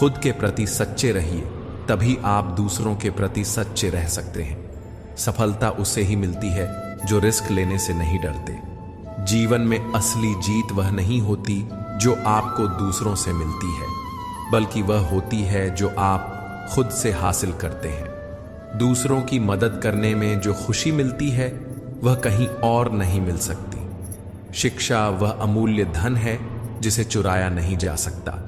खुद के प्रति सच्चे रहिए, तभी आप दूसरों के प्रति सच्चे रह सकते हैं। सफलता उसे ही मिलती है जो रिस्क लेने से नहीं डरते। जीवन में असली जीत वह नहीं होती जो आपको दूसरों से मिलती है, बल्कि वह होती है जो आप खुद से हासिल करते हैं। दूसरों की मदद करने में जो खुशी मिलती है वह कहीं और नहीं मिल सकती। शिक्षा वह अमूल्य धन है जिसे चुराया नहीं जा सकता।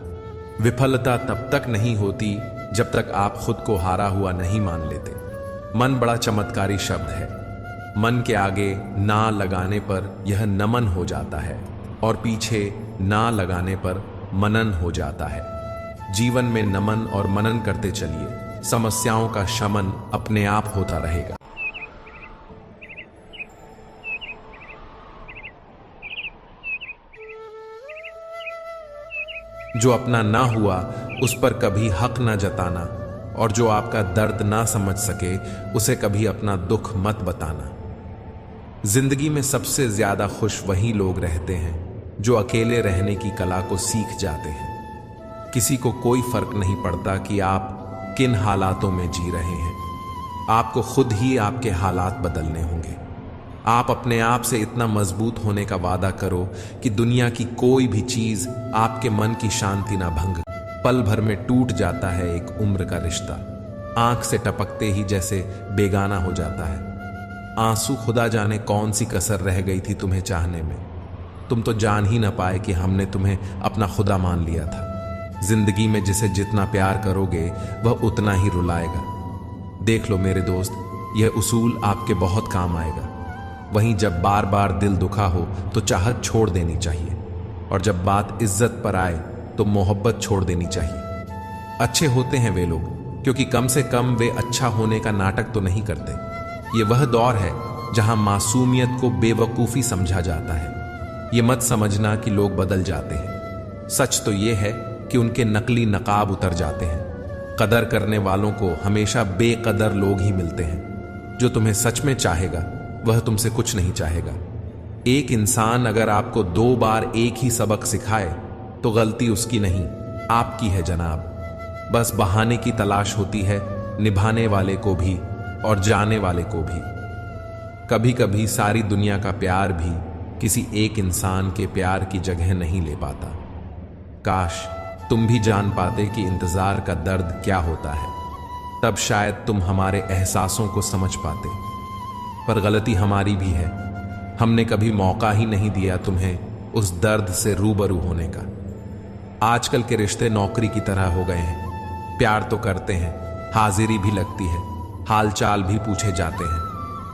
विफलता तब तक नहीं होती जब तक आप खुद को हारा हुआ नहीं मान लेते। मन बड़ा चमत्कारी शब्द है। मन के आगे ना लगाने पर यह नमन हो जाता है और पीछे ना लगाने पर मनन हो जाता है। जीवन में नमन और मनन करते चलिए, समस्याओं का शमन अपने आप होता रहेगा। जो अपना ना हुआ उस पर कभी हक ना जताना, और जो आपका दर्द ना समझ सके उसे कभी अपना दुख मत बताना। जिंदगी में सबसे ज्यादा खुश वही लोग रहते हैं जो अकेले रहने की कला को सीख जाते हैं। किसी को कोई फर्क नहीं पड़ता कि आप किन हालातों में जी रहे हैं। आपको खुद ही आपके हालात बदलने होंगे। आप अपने आप से इतना मजबूत होने का वादा करो कि दुनिया की कोई भी चीज आपके मन की शांति ना भंग। पल भर में टूट जाता है एक उम्र का रिश्ता, आंख से टपकते ही जैसे बेगाना हो जाता है। आंसू खुदा जाने कौन सी कसर रह गई थी तुम्हें चाहने में। तुम तो जान ही ना पाए कि हमने तुम्हें अपना खुदा मान लिया था। जिंदगी में जिसे जितना प्यार करोगे वह उतना ही रुलाएगा। देख लो मेरे दोस्त, यह उसूल आपके बहुत काम आएगा। वहीं जब बार बार दिल दुखा हो तो चाहत छोड़ देनी चाहिए, और जब बात इज्जत पर आए तो मोहब्बत छोड़ देनी चाहिए। अच्छे होते हैं वे लोग क्योंकि कम से कम वे अच्छा होने का नाटक तो नहीं करते। ये वह दौर है जहां मासूमियत को बेवकूफ़ी समझा जाता है। ये मत समझना कि लोग बदल जाते हैं। सच तो ये है कि उनके नकली नकाब उतर जाते हैं। कदर करने वालों को हमेशा बेकदर लोग ही मिलते हैं। जो तुम्हें सच में चाहेगा वह तुमसे कुछ नहीं चाहेगा। एक इंसान अगर आपको 2 बार एक ही सबक सिखाए तो गलती उसकी नहीं, आपकी है जनाब। बस बहाने की तलाश होती है निभाने वाले को भी और जाने वाले को भी। कभी कभी सारी दुनिया का प्यार भी किसी एक इंसान के प्यार की जगह नहीं ले पाता। काश तुम भी जान पाते कि इंतजार का दर्द क्या होता है, तब शायद तुम हमारे एहसासों को समझ पाते। पर गलती हमारी भी है, हमने कभी मौका ही नहीं दिया तुम्हें उस दर्द से रूबरू होने का। आजकल के रिश्ते नौकरी की तरह हो गए हैं। प्यार तो करते हैं, हाजिरी भी लगती है, हालचाल भी पूछे जाते हैं,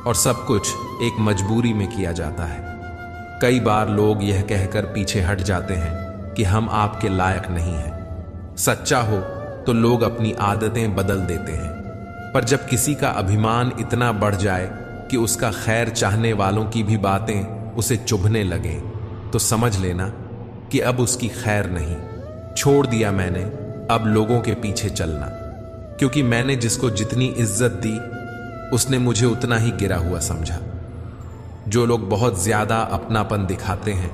और सब कुछ एक मजबूरी में किया जाता है। कई बार लोग यह कहकर पीछे हट जाते हैं कि हम आपके लायक नहीं हैं। सच्चा हो तो लोग अपनी आदतें बदल देते हैं, पर जब किसी का अभिमान इतना बढ़ जाए कि उसका खैर चाहने वालों की भी बातें उसे चुभने लगे तो समझ लेना कि अब उसकी खैर नहीं। छोड़ दिया मैंने अब लोगों के पीछे चलना, क्योंकि मैंने जिसको जितनी इज्जत दी उसने मुझे उतना ही गिरा हुआ समझा। जो लोग बहुत ज्यादा अपनापन दिखाते हैं,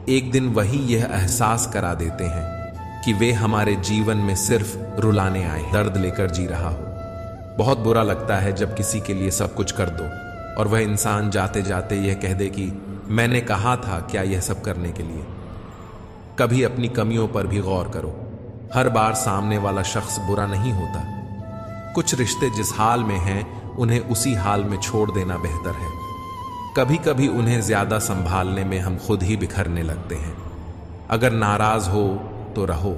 एक दिन वही यह एहसास करा देते हैं कि वे हमारे जीवन में सिर्फ रुलाने आए, दर्द लेकर जी रहा हो। बहुत बुरा लगता है जब किसी के लिए सब कुछ कर दो और वह इंसान जाते जाते यह कह दे कि मैंने कहा था क्या यह सब करने के लिए। कभी अपनी कमियों पर भी गौर करो। हर बार सामने वाला शख्स बुरा नहीं होता। कुछ रिश्ते जिस हाल में हैं उन्हें उसी हाल में छोड़ देना बेहतर है। कभी कभी उन्हें ज्यादा संभालने में हम खुद ही बिखरने लगते हैं। अगर नाराज हो तो रहो।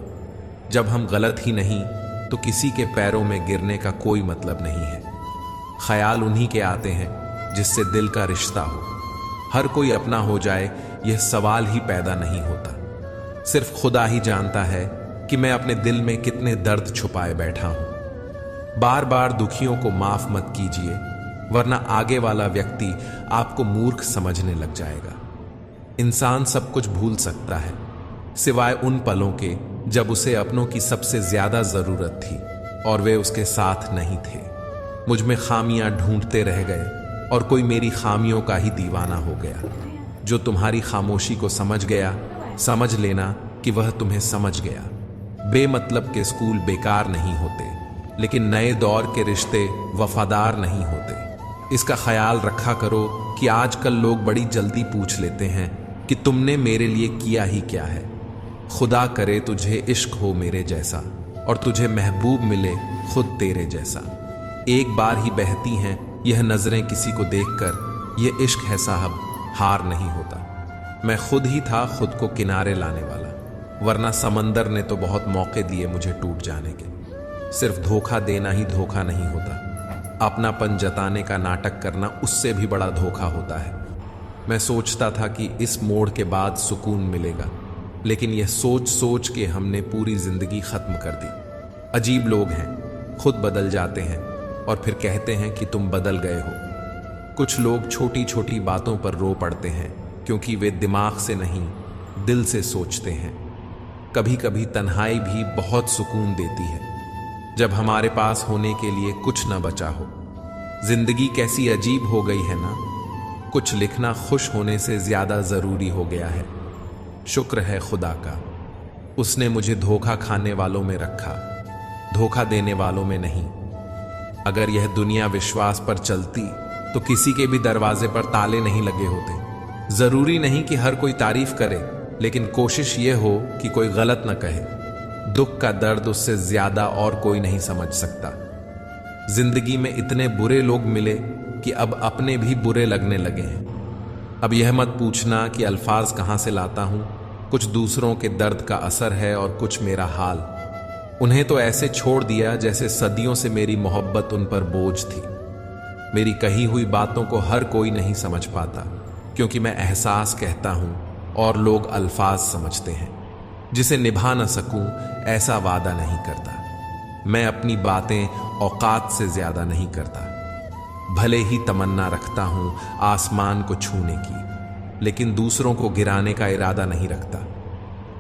जब हम गलत ही नहीं तो किसी के पैरों में गिरने का कोई मतलब नहीं है। ख्याल उन्हीं के आते हैं जिससे दिल का रिश्ता हो। हर कोई अपना हो जाए यह सवाल ही पैदा नहीं होता। सिर्फ खुदा ही जानता है कि मैं अपने दिल में कितने दर्द छुपाए बैठा हूं। बार बार दुखियों को माफ मत कीजिए, वरना आगे वाला व्यक्ति आपको मूर्ख समझने लग जाएगा। इंसान सब कुछ भूल सकता है सिवाय उन पलों के जब उसे अपनों की सबसे ज्यादा जरूरत थी और वे उसके साथ नहीं थे। मुझ में खामियां ढूंढते रह गए और कोई मेरी खामियों का ही दीवाना हो गया। जो तुम्हारी खामोशी को समझ गया, समझ लेना कि वह तुम्हें समझ गया। बेमतलब के स्कूल बेकार नहीं होते, लेकिन नए दौर के रिश्ते वफादार नहीं होते। इसका ख्याल रखा करो कि आजकल लोग बड़ी जल्दी पूछ लेते हैं कि तुमने मेरे लिए किया ही क्या है। खुदा करे तुझे इश्क हो मेरे जैसा और तुझे महबूब मिले खुद तेरे जैसा। एक बार ही बहती हैं यह नजरें किसी को देखकर, ये इश्क है साहब, हार नहीं होता। मैं खुद ही था खुद को किनारे लाने वाला, वरना समंदर ने तो बहुत मौके दिए मुझे टूट जाने के। सिर्फ धोखा देना ही धोखा नहीं होता, अपनापन जताने का नाटक करना उससे भी बड़ा धोखा होता है। मैं सोचता था कि इस मोड़ के बाद सुकून मिलेगा, लेकिन यह सोच सोच के हमने पूरी जिंदगी खत्म कर दी। अजीब लोग हैं, खुद बदल जाते हैं और फिर कहते हैं कि तुम बदल गए हो। कुछ लोग छोटी छोटी बातों पर रो पड़ते हैं क्योंकि वे दिमाग से नहीं दिल से सोचते हैं। कभी कभी तन्हाई भी बहुत सुकून देती है, जब हमारे पास होने के लिए कुछ न बचा हो। जिंदगी कैसी अजीब हो गई है ना, कुछ लिखना खुश होने से ज्यादा जरूरी हो गया है। शुक्र है खुदा का, उसने मुझे धोखा खाने वालों में रखा, धोखा देने वालों में नहीं। अगर यह दुनिया विश्वास पर चलती तो किसी के भी दरवाजे पर ताले नहीं लगे होते। जरूरी नहीं कि हर कोई तारीफ करे, लेकिन कोशिश यह हो कि कोई गलत न कहे। दुख का दर्द उससे ज्यादा और कोई नहीं समझ सकता। जिंदगी में इतने बुरे लोग मिले कि अब अपने भी बुरे लगने लगे हैं। अब यह मत पूछना कि अल्फाज कहां से लाता हूं, कुछ दूसरों के दर्द का असर है और कुछ मेरा हाल। उन्हें तो ऐसे छोड़ दिया जैसे सदियों से मेरी मोहब्बत उन पर बोझ थी। मेरी कही हुई बातों को हर कोई नहीं समझ पाता, क्योंकि मैं एहसास कहता हूं और लोग अल्फाज समझते हैं। जिसे निभा न सकूं ऐसा वादा नहीं करता। मैं अपनी बातें औकात से ज्यादा नहीं करता। भले ही तमन्ना रखता हूं आसमान को छूने की, लेकिन दूसरों को गिराने का इरादा नहीं रखता।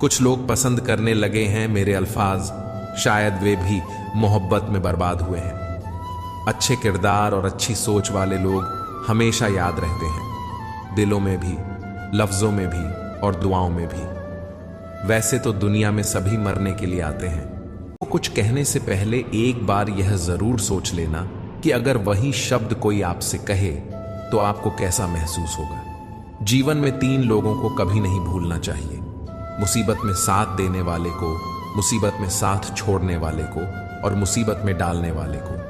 कुछ लोग पसंद करने लगे हैं मेरे अल्फाज, शायद वे भी मोहब्बत में बर्बाद हुए हैं। अच्छे किरदार और अच्छी सोच वाले लोग हमेशा याद रहते हैं, दिलों में भी, लफ्जों में भी और दुआओं में भी। वैसे तो दुनिया में सभी मरने के लिए आते हैं। तो कुछ कहने से पहले एक बार यह जरूर सोच लेना कि अगर वही शब्द कोई आपसे कहे तो आपको कैसा महसूस होगा। जीवन में 3 लोगों को कभी नहीं भूलना चाहिए: मुसीबत में साथ देने वाले को, मुसीबत में साथ छोड़ने वाले को और मुसीबत में डालने वाले को।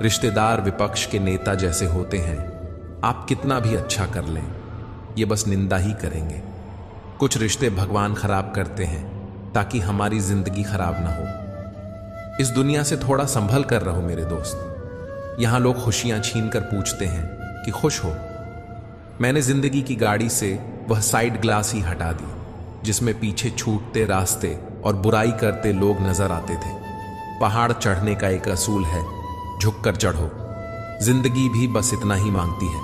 रिश्तेदार विपक्ष के नेता जैसे होते हैं, आप कितना भी अच्छा कर लें, ये बस निंदा ही करेंगे। कुछ रिश्ते भगवान खराब करते हैं ताकि हमारी जिंदगी खराब ना हो। इस दुनिया से थोड़ा संभल कर रहो मेरे दोस्त। यहां लोग खुशियां छीन कर पूछते हैं कि खुश हो। मैंने जिंदगी की गाड़ी से वह साइड ग्लास ही हटा दी जिसमें पीछे छूटते रास्ते और बुराई करते लोग नजर आते थे। पहाड़ चढ़ने का एक असूल है, झुककर चढ़ो। जिंदगी भी बस इतना ही मांगती है।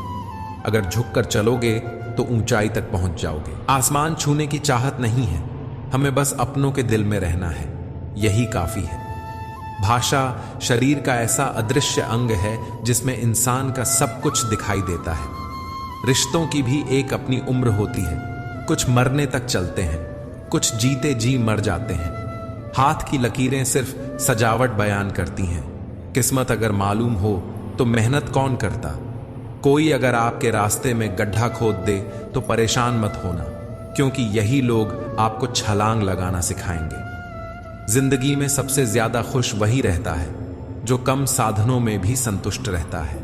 अगर झुककर चलोगे तो ऊंचाई तक पहुंच जाओगे। आसमान छूने की चाहत नहीं है, हमें बस अपनों के दिल में रहना है, यही काफी है। भाषा शरीर का ऐसा अदृश्य अंग है जिसमें इंसान का सब कुछ दिखाई देता है। रिश्तों की भी एक अपनी उम्र होती है, कुछ मरने तक चलते हैं, कुछ जीते जी मर जाते हैं। हाथ की लकीरें सिर्फ सजावट बयान करती हैं। किस्मत अगर मालूम हो तो मेहनत कौन करता। कोई अगर आपके रास्ते में गड्ढा खोद दे तो परेशान मत होना, क्योंकि यही लोग आपको छलांग लगाना सिखाएंगे। जिंदगी में सबसे ज्यादा खुश वही रहता है जो कम साधनों में भी संतुष्ट रहता है।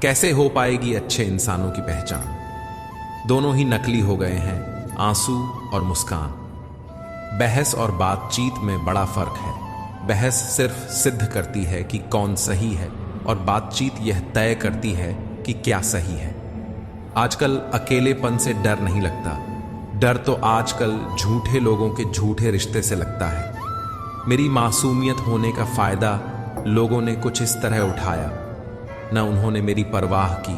कैसे हो पाएगी अच्छे इंसानों की पहचान? दोनों ही नकली हो गए हैं, आंसू और मुस्कान। बहस और बातचीत में बड़ा फर्क है। बहस सिर्फ सिद्ध करती है कि कौन सही है और बातचीत यह तय करती है कि क्या सही है। आजकल अकेलेपन से डर नहीं लगता, डर तो आजकल झूठे लोगों के झूठे रिश्ते से लगता है। मेरी मासूमियत होने का फायदा लोगों ने कुछ इस तरह उठाया, न उन्होंने मेरी परवाह की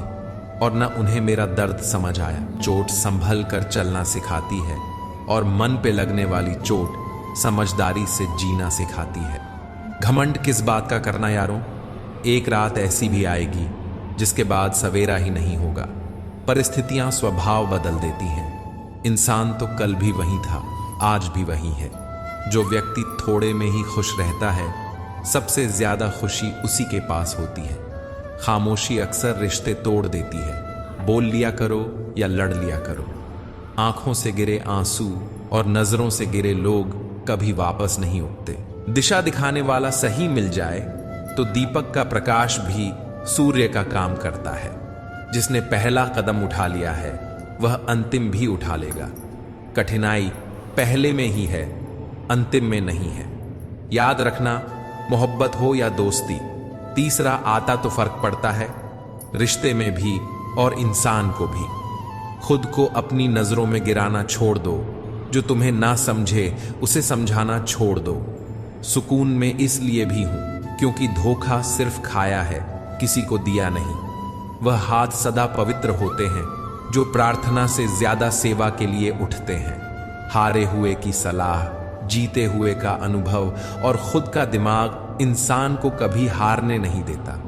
और न उन्हें मेरा दर्द समझ आया। चोट संभल कर चलना सिखाती है और मन पे लगने वाली चोट समझदारी से जीना सिखाती है। घमंड किस बात का करना यारों, एक रात ऐसी भी आएगी जिसके बाद सवेरा ही नहीं होगा। परिस्थितियां स्वभाव बदल देती हैं। इंसान तो कल भी वही था, आज भी वही है। जो व्यक्ति थोड़े में ही खुश रहता है, सबसे ज्यादा खुशी उसी के पास होती है। खामोशी अक्सर रिश्ते तोड़ देती है। बोल लिया करो या लड़ लिया करो। आंखों से गिरे आंसू और नजरों से गिरे लोग कभी वापस नहीं उठते। दिशा दिखाने वाला सही मिल जाए तो दीपक का प्रकाश भी सूर्य का काम करता है। जिसने पहला कदम उठा लिया है वह अंतिम भी उठा लेगा। कठिनाई पहले में ही है, अंतिम में नहीं है। याद रखना, मोहब्बत हो या दोस्ती, तीसरा आता तो फर्क पड़ता है, रिश्ते में भी और इंसान को भी। खुद को अपनी नजरों में गिराना छोड़ दो। जो तुम्हें ना समझे उसे समझाना छोड़ दो। सुकून में इसलिए भी हूं क्योंकि धोखा सिर्फ खाया है, किसी को दिया नहीं। वह हाथ सदा पवित्र होते हैं जो प्रार्थना से ज्यादा सेवा के लिए उठते हैं। हारे हुए की सलाह, जीते हुए का अनुभव और खुद का दिमाग इंसान को कभी हारने नहीं देता।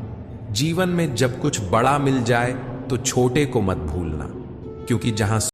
जीवन में जब कुछ बड़ा मिल जाए तो छोटे को मत भूलना, क्योंकि जहां